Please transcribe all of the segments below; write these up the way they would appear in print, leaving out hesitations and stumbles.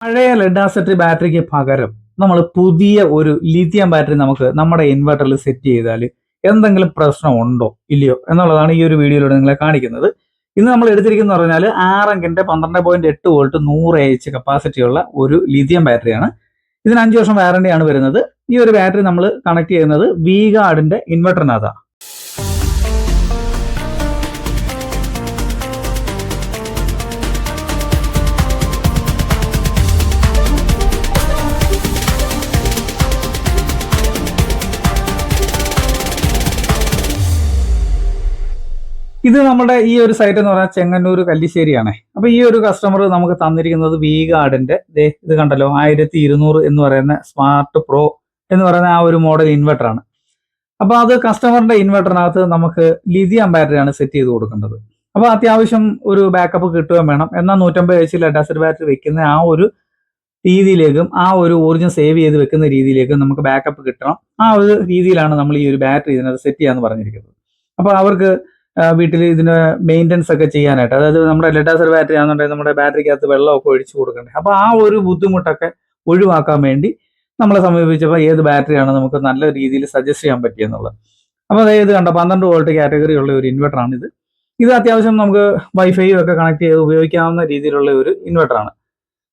പഴയ lead acid ബാറ്ററിക്ക് പകരം നമ്മൾ പുതിയ ഒരു ലിഥിയം ബാറ്ററി നമുക്ക് നമ്മുടെ ഇൻവെർട്ടറിൽ സെറ്റ് ചെയ്താൽ എന്തെങ്കിലും പ്രശ്നം ഉണ്ടോ ഇല്ലയോ എന്നുള്ളതാണ് ഈ ഒരു വീഡിയോയിലൂടെ നിങ്ങളെ കാണിക്കുന്നത്. ഇന്ന് നമ്മൾ എടുത്തിരിക്കുന്നത് പറഞ്ഞാൽ 6 12.8 വോൾട്ട് 100 AH കപ്പാസിറ്റി ഉള്ള ഒരു ലിഥിയം ബാറ്ററിയാണ്. ഇതിന് 5 വർഷം വാറണ്ടിയാണ് വരുന്നത്. ഈ ഒരു ബാറ്ററി നമ്മൾ കണക്ട് ചെയ്യുന്നത് വി ഗാർഡിന്റെ ഇൻവെർട്ടറിനകത്താണ്. ഇത് നമ്മുടെ ഈ ഒരു സൈറ്റ് എന്ന് പറഞ്ഞാൽ ചെങ്ങന്നൂർ കല്ലിശ്ശേരിയാണ്. അപ്പൊ ഈ ഒരു കസ്റ്റമർ നമുക്ക് തന്നിരിക്കുന്നത് വി ഗാർഡിന്റെ ഇത് കണ്ടല്ലോ 1200 എന്ന് പറയുന്ന സ്മാർട്ട് പ്രോ എന്ന് പറയുന്ന ആ ഒരു മോഡൽ ഇൻവെർട്ടർ ആണ്. അപ്പൊ അത് കസ്റ്റമറിന്റെ ഇൻവെർട്ടറിനകത്ത് നമുക്ക് ലിഥിയം ബാറ്ററിയാണ് സെറ്റ് ചെയ്ത് കൊടുക്കേണ്ടത്. അപ്പൊ അത്യാവശ്യം ഒരു ബാക്കപ്പ് കിട്ടുകയും വേണം. എന്നാൽ 150 AH ലെഡ് ആസിഡ് ബാറ്ററി വെക്കുന്ന ആ ഒരു രീതിയിലേക്കും ആ ഒരു ഊർജ്ജം സേവ് ചെയ്ത് വെക്കുന്ന രീതിയിലേക്കും നമുക്ക് ബാക്കപ്പ് കിട്ടണം. ആ ഒരു രീതിയിലാണ് നമ്മൾ ഈ ഒരു ബാറ്ററി ഇതിനകത്ത് സെറ്റ് ചെയ്യാന്ന് പറഞ്ഞിരിക്കുന്നത്. അപ്പൊ അവർക്ക് വീട്ടിൽ ഇതിന് മെയിൻ്റനൻസ് ഒക്കെ ചെയ്യാനായിട്ട്, അതായത് നമ്മുടെ ലെഡ് ആസിഡ് ബാറ്ററി ആണെന്നുണ്ടെങ്കിൽ നമ്മുടെ ബാറ്ററിക്കകത്ത് വെള്ളമൊക്കെ ഒഴിച്ചു കൊടുക്കണ്ടേ. അപ്പോൾ ആ ഒരു ബുദ്ധിമുട്ടൊക്കെ ഒഴിവാക്കാൻ വേണ്ടി നമ്മളെ സമീപിച്ചപ്പോൾ ഏത് ബാറ്ററിയാണ് നമുക്ക് നല്ല രീതിയിൽ സജസ്റ്റ് ചെയ്യാൻ പറ്റിയെന്നുള്ളത്. അപ്പോൾ അതായത് കണ്ട 12 വോൾട്ട് കാറ്റഗറി ഉള്ള ഒരു ഇൻവെർട്ടറാണ് ഇത്. ഇത് അത്യാവശ്യം നമുക്ക് വൈഫൈ ഒക്കെ കണക്ട് ചെയ്ത് ഉപയോഗിക്കാവുന്ന രീതിയിലുള്ള ഒരു ഇൻവെർട്ടറാണ്.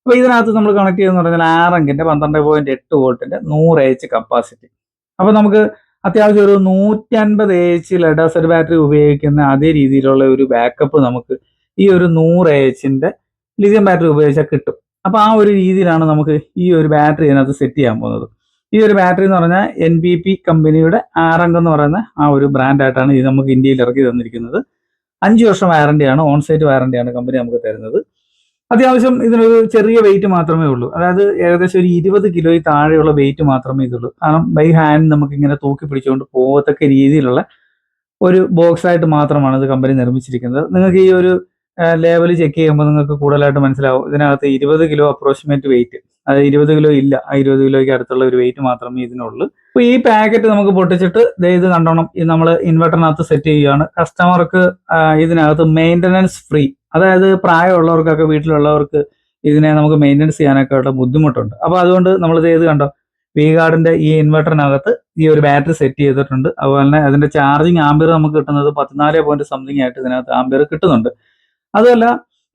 അപ്പോൾ ഇതിനകത്ത് നമ്മൾ കണക്ട് ചെയ്തെന്ന് പറഞ്ഞാൽ 6 12.8 വോൾട്ടിന്റെ 100 AH കപ്പാസിറ്റി. അപ്പോൾ നമുക്ക് അത്യാവശ്യം ഒരു 150 AH ലെഡ് ആസിഡ് ബാറ്ററി ഉപയോഗിക്കുന്ന അതേ രീതിയിലുള്ള ഒരു ബാക്കപ്പ് നമുക്ക് ഈ ഒരു 100 AH ലിഥിയം ബാറ്ററി ഉപയോഗിച്ചാൽ കിട്ടും. അപ്പോൾ ആ ഒരു രീതിയിലാണ് നമുക്ക് ഈ ഒരു ബാറ്ററി ഇതിനകത്ത് സെറ്റ് ചെയ്യാൻ പോകുന്നത്. ഈ ഒരു ബാറ്ററി എന്ന് പറഞ്ഞാൽ NBP കമ്പനിയുടെ 6 എന്ന് പറയുന്ന ആ ഒരു ബ്രാൻഡായിട്ടാണ് ഇത് നമുക്ക് ഇന്ത്യയിൽ ഇറക്കി തന്നിരിക്കുന്നത്. 5 വർഷം വാറണ്ടിയാണ്, ഓൺസൈറ്റ് വാറണ്ടിയാണ് കമ്പനി നമുക്ക് തരുന്നത്. അത്യാവശ്യം ഇതിനൊരു ചെറിയ വെയിറ്റ് മാത്രമേ ഉള്ളൂ. അതായത് ഏകദേശം ഒരു 20 കിലോയിൽ താഴെയുള്ള വെയിറ്റ് മാത്രമേ ഇതുള്ളൂ. കാരണം ബൈ ഹാൻഡ് നമുക്ക് ഇങ്ങനെ തൂക്കി പിടിച്ചുകൊണ്ട് പോകത്തക്ക രീതിയിലുള്ള ഒരു ബോക്സ് ആയിട്ട് മാത്രമാണ് ഇത് കമ്പനി നിർമ്മിച്ചിരിക്കുന്നത്. നിങ്ങൾക്ക് ഈ ഒരു ലേവൽ ചെക്ക് ചെയ്യുമ്പോൾ നിങ്ങൾക്ക് കൂടുതലായിട്ട് മനസ്സിലാവും. ഇതിനകത്ത് 20 കിലോ അപ്രോക്സിമേറ്റ് വെയിറ്റ്, അതായത് 20 കിലോ ഇല്ല, ആ 20 കിലോയ്ക്ക് അടുത്തുള്ള ഒരു വെയിറ്റ് മാത്രമേ ഇതിനുള്ളൂ. അപ്പോൾ ഈ പാക്കറ്റ് നമുക്ക് പൊട്ടിച്ചിട്ട് ഇത് കണ്ടോണം, ഇത് നമ്മൾ ഇൻവെർട്ടറിനകത്ത് സെറ്റ് ചെയ്യുകയാണ്. കസ്റ്റമർക്ക് ഇതിനകത്ത് മെയിൻ്റനൻസ് ഫ്രീ, അതായത് പ്രായമുള്ളവർക്കൊക്കെ വീട്ടിലുള്ളവർക്ക് ഇതിനെ നമുക്ക് മെയിൻ്റനൻസ് ചെയ്യാനൊക്കെ ഉള്ള ബുദ്ധിമുട്ടുണ്ട്. അപ്പോൾ അതുകൊണ്ട് നമ്മളിത് ചെയ്ത് കണ്ടോ, വി ഗാർഡിന്റെ ഈ ഇൻവെർട്ടറിനകത്ത് ഈ ഒരു ബാറ്ററി സെറ്റ് ചെയ്തിട്ടുണ്ട്. അതുപോലെ തന്നെ അതിന്റെ ചാർജിങ് ആംബിയർ നമുക്ക് കിട്ടുന്നത് 14 പോയിന്റ് സംതിങ് ആയിട്ട് ഇതിനകത്ത് ആംബിയർ കിട്ടുന്നുണ്ട്. അതുമല്ല,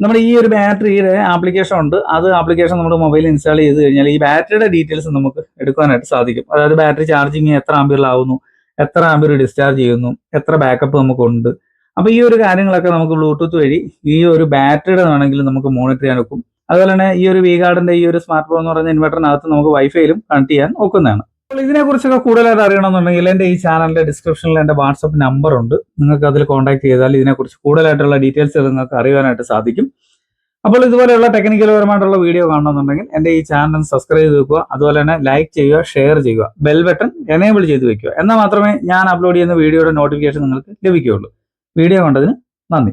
നമ്മുടെ ഈ ഒരു ബാറ്ററിയുടെ ആപ്ലിക്കേഷൻ ഉണ്ട്. അത് ആപ്ലിക്കേഷൻ നമ്മുടെ മൊബൈലിൽ ഇൻസ്റ്റാൾ ചെയ്ത് കഴിഞ്ഞാൽ ഈ ബാറ്ററിയുടെ ഡീറ്റെയിൽസ് നമുക്ക് എടുക്കാനായിട്ട് സാധിക്കും. അതായത് ബാറ്ററി ചാർജിങ് എത്ര ആംബിയറിലാവുന്നു, എത്ര ആംബിയർ ഡിസ്ചാർജ് ചെയ്യുന്നു, എത്ര ബാക്കപ്പ് നമുക്കുണ്ട്. അപ്പോൾ ഈ ഒരു കാര്യങ്ങളൊക്കെ നമുക്ക് ബ്ലൂടൂത്ത് വഴി ഈ ഒരു ബാറ്ററിയുടെ വേണമെങ്കിൽ നമുക്ക് മോണിറ്റർ ചെയ്യാൻ ഒക്കും. അതുപോലെ തന്നെ ഈ ഒരു വി ഗാർഡിന്റെ ഈ ഒരു സ്മാർട്ട് ഫോൺ എന്ന് പറയുന്ന ഇൻവെർട്ടറിനകത്ത് നമുക്ക് വൈഫൈയിലും കണക്ട് ചെയ്യാൻ ഒക്കുന്നതാണ്. അപ്പോൾ ഇതിനെക്കുറിച്ചൊക്കെ കൂടുതലായിട്ട് അറിയണമെന്നുണ്ടെങ്കിൽ എൻ്റെ ഈ ചാനലിന്റെ ഡിസ്ക്രിപ്ഷനിൽ എൻ്റെ വാട്സപ്പ് നമ്പർ ഉണ്ട്. നിങ്ങൾക്ക് അതിൽ കോൺടാക്ട് ചെയ്താൽ ഇതിനെക്കുറിച്ച് കൂടുതലായിട്ടുള്ള ഡീറ്റെയിൽസ് നിങ്ങൾക്ക് അറിയാനായിട്ട് സാധിക്കും. അപ്പോൾ ഇതുപോലെയുള്ള ടെക്നിക്കൽ പരമായിട്ടുള്ള വീഡിയോ കാണണമെന്നുണ്ടെങ്കിൽ എൻ്റെ ഈ ചാനൽ സബ്സ്ക്രൈബ് ചെയ്ത് വെക്കുക. അതുപോലെ തന്നെ ലൈക്ക് ചെയ്യുക, ഷെയർ ചെയ്യുക, ബെൽ ബട്ടൺ എനേബിൾ ചെയ്ത് വെക്കുക. എന്നാൽ മാത്രമേ ഞാൻ അപ്ലോഡ് ചെയ്യുന്ന വീഡിയോയുടെ നോട്ടിഫിക്കേഷൻ നിങ്ങൾക്ക് ലഭിക്കുകയുള്ളൂ. വീഡിയോ കണ്ടതിന് നന്ദി.